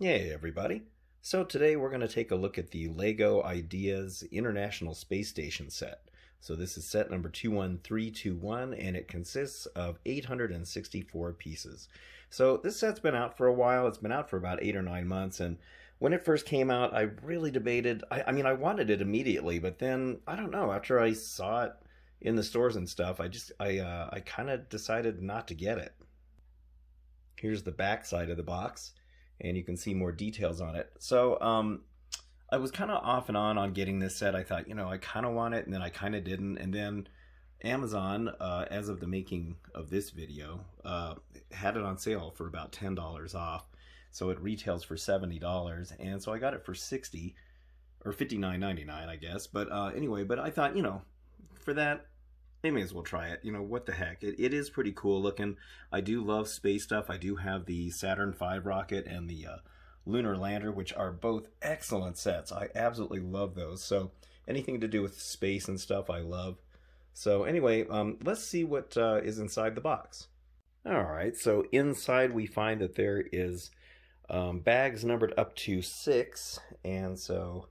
Hey everybody. So today we're going to take a look at the Lego Ideas International Space Station set. So this is set number 21321 and it consists of 864 pieces. So this set's been out for a while. It's been out for about 8 or 9 months, and when it first came out I really debated. I mean, I wanted it immediately, but then I don't know, after I saw it in the stores and stuff, I kind of decided not to get it. Here's the back side of the box, and you can see more details on it. So I was kind of off and on getting this set. I thought, I kind of want it, and then I kind of didn't. And then Amazon, as of the making of this video, had it on sale for about $10 off. So it retails for $70, and so I got it for $60 or $59.99, I guess. But anyway, but I thought, for that, they may as well try it. What the heck? It is pretty cool looking. I do love space stuff. I do have the Saturn V rocket and the Lunar Lander, which are both excellent sets. I absolutely love those. So anything to do with space and stuff, I love. So anyway, let's see what is inside the box. All right, so inside we find that there is bags numbered up to 6, and so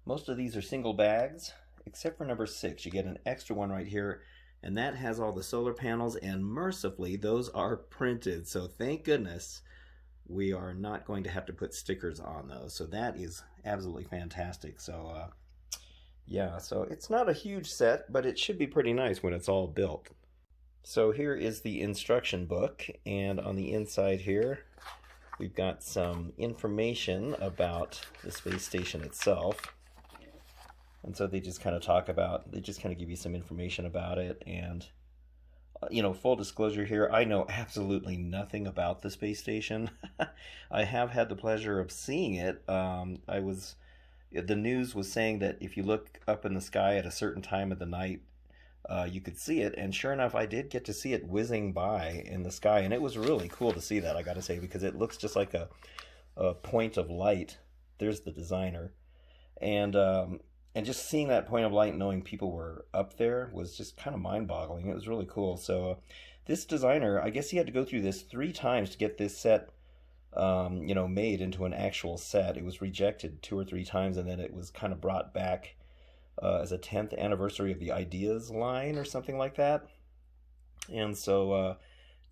most of these are single bags, except for number 6. You get an extra one right here, and that has all the solar panels, and mercifully those are printed, so thank goodness we are not going to have to put stickers on those. So that is absolutely fantastic. So yeah, so it's not a huge set, but it should be pretty nice when it's all built. So here is the instruction book, and on the inside here we've got some information about the space station itself. And so they just kind of give you some information about it. And, full disclosure here, I know absolutely nothing about the space station. I have had the pleasure of seeing it. The news was saying that if you look up in the sky at a certain time of the night, you could see it. And sure enough, I did get to see it whizzing by in the sky. And it was really cool to see that, I got to say, because it looks just like a point of light. There's the designer. And just seeing that point of light, knowing people were up there, was just kind of mind-boggling. It was really cool. So this designer, I guess he had to go through this 3 times to get this set, made into an actual set. It was rejected 2 or 3 times, and then it was kind of brought back as a 10th anniversary of the Ideas line or something like that. And so,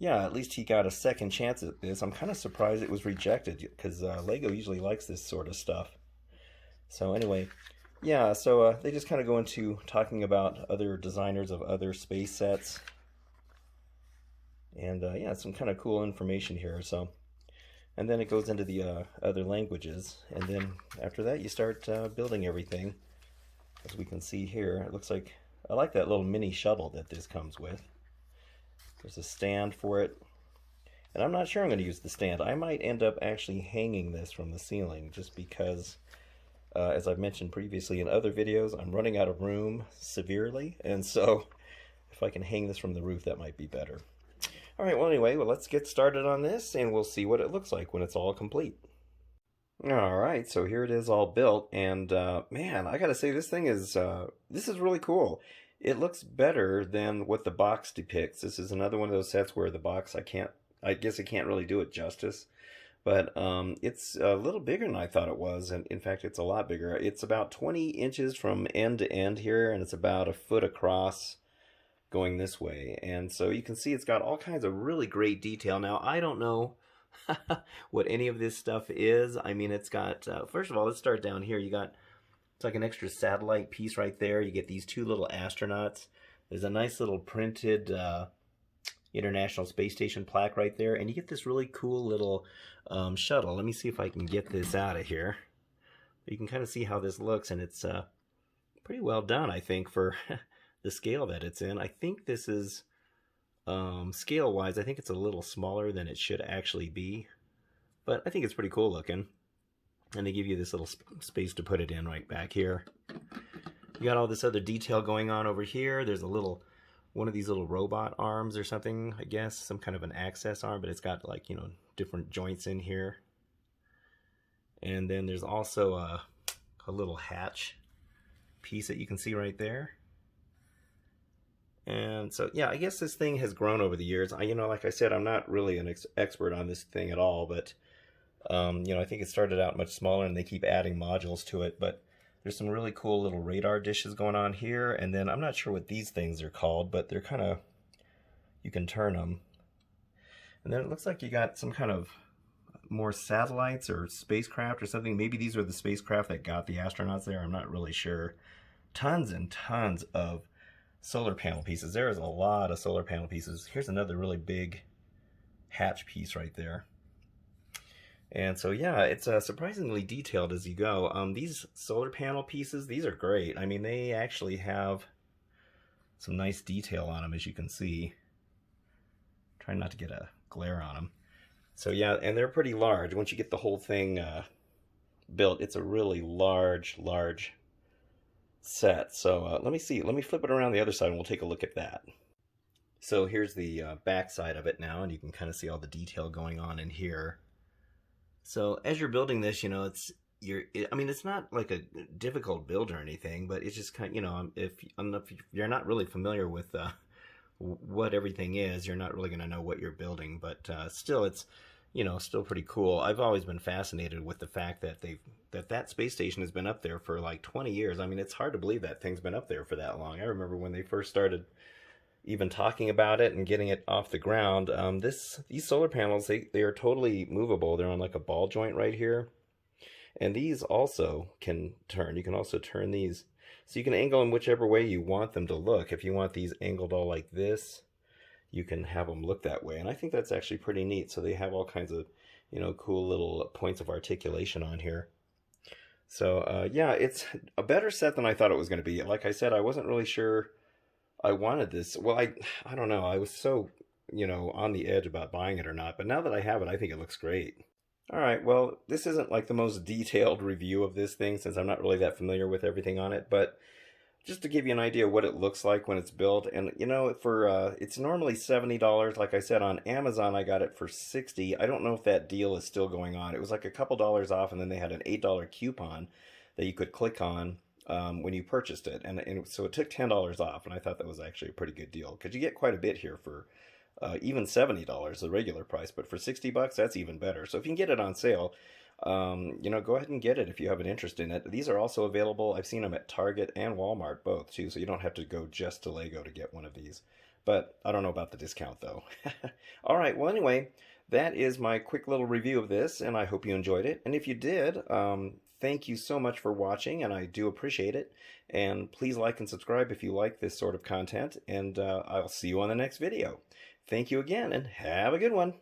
yeah, at least he got a second chance at this. I'm kind of surprised it was rejected, because Lego usually likes this sort of stuff. So anyway, yeah, so they just kind of go into talking about other designers of other space sets. And yeah, some kind of cool information here. So, and then it goes into the other languages. And then after that, you start building everything. As we can see here, it looks like, I like that little mini shuttle that this comes with. There's a stand for it. And I'm not sure I'm going to use the stand. I might end up actually hanging this from the ceiling, just because as I've mentioned previously in other videos, I'm running out of room severely, and so if I can hang this from the roof, that might be better. Alright, well anyway, let's get started on this, and we'll see what it looks like when it's all complete. Alright, so here it is all built, and man, I gotta say, this thing is, this is really cool. It looks better than what the box depicts. This is another one of those sets where the box, I guess I can't really do it justice. But it's a little bigger than I thought it was, and in fact it's a lot bigger. It's about 20 inches from end to end here, and it's about a foot across going this way. And so you can see it's got all kinds of really great detail. Now, I don't know what any of this stuff is. I mean, it's got, first of all, let's start down here. It's like an extra satellite piece right there. You get these 2 little astronauts. There's a nice little printed International Space Station plaque right there, and you get this really cool little shuttle. Let me see if I can get this out of here. You can kind of see how this looks, and it's pretty well done, I think, for the scale that it's in. I think this is, scale-wise, I think it's a little smaller than it should actually be, but I think it's pretty cool looking. And they give you this little space to put it in right back here. You got all this other detail going on over here. There's a little, one of these little robot arms or something, I guess, some kind of an access arm, but it's got, like, different joints in here. And then there's also a little hatch piece that you can see right there. And so, yeah, I guess this thing has grown over the years. Like I said, I'm not really an expert on this thing at all, but I think it started out much smaller and they keep adding modules to it, but there's some really cool little radar dishes going on here. And then I'm not sure what these things are called, but they're kind of, you can turn them. And then it looks like you got some kind of more satellites or spacecraft or something. Maybe these are the spacecraft that got the astronauts there. I'm not really sure. Tons and tons of solar panel pieces. There is a lot of solar panel pieces. Here's another really big hatch piece right there. And so, yeah, it's surprisingly detailed as you go. These solar panel pieces, these are great. I mean, they actually have some nice detail on them, as you can see. Trying not to get a glare on them. So, yeah, and they're pretty large. Once you get the whole thing built, it's a really large set. So let me see. Let me flip it around the other side and we'll take a look at that. So here's the back side of it now, and you can kind of see all the detail going on in here. So as you're building this, it's not like a difficult build or anything, but it's just kind of, if you're not really familiar with what everything is, you're not really going to know what you're building. But still, it's still pretty cool. I've always been fascinated with the fact that that space station has been up there for like 20 years. I mean, it's hard to believe that thing's been up there for that long. I remember when they first started even talking about it and getting it off the ground. These solar panels, they are totally movable. They're on like a ball joint right here. And these also can turn. You can also turn these. So you can angle them whichever way you want them to look. If you want these angled all like this, you can have them look that way. And I think that's actually pretty neat. So they have all kinds of, cool little points of articulation on here. So yeah, it's a better set than I thought it was going to be. Like I said, I wasn't really sure I wanted this. Well, I don't know. I was so, on the edge about buying it or not. But now that I have it, I think it looks great. All right, well, this isn't like the most detailed review of this thing since I'm not really that familiar with everything on it. But just to give you an idea of what it looks like when it's built. And, for it's normally $70. Like I said, on Amazon, I got it for $60. I don't know if that deal is still going on. It was like a couple dollars off, and then they had an $8 coupon that you could click on when you purchased it, and so it took $10 off, and I thought that was actually a pretty good deal because you get quite a bit here for even $70, the regular price, but for $60, that's even better. So if you can get it on sale, go ahead and get it if you have an interest in it. These are also available. I've seen them at Target and Walmart both too, so you don't have to go just to Lego to get one of these. But I don't know about the discount though. All right, well anyway, that is my quick little review of this, and I hope you enjoyed it. And if you did, thank you so much for watching, and I do appreciate it. And please like and subscribe if you like this sort of content, and I'll see you on the next video. Thank you again, and have a good one.